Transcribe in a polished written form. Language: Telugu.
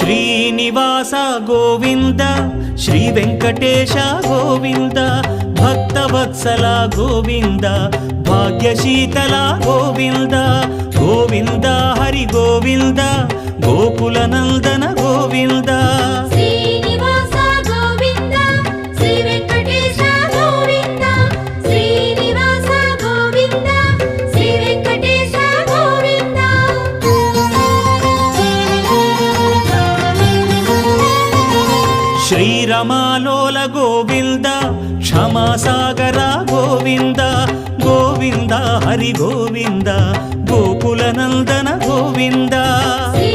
శ్రీనివాస గోవింద శ్రీ వెంకటేశ గోవింద భక్తవత్సల గోవింద భాగ్యశీతల గోవింద గోవింద హరి గోవింద గోకుల నందన గోవింద శ్రీనివాస గోవింద శ్రీ వెంకటేశ గోవింద శ్రీనివాస గోవింద శ్రీ వెంకటేశ గోవింద శ్రీరమాలోల గోవింద క్షమాసాగర గోవింద గోవింద హరి గోవింద గోకుల నందన గోవింద శ్రీ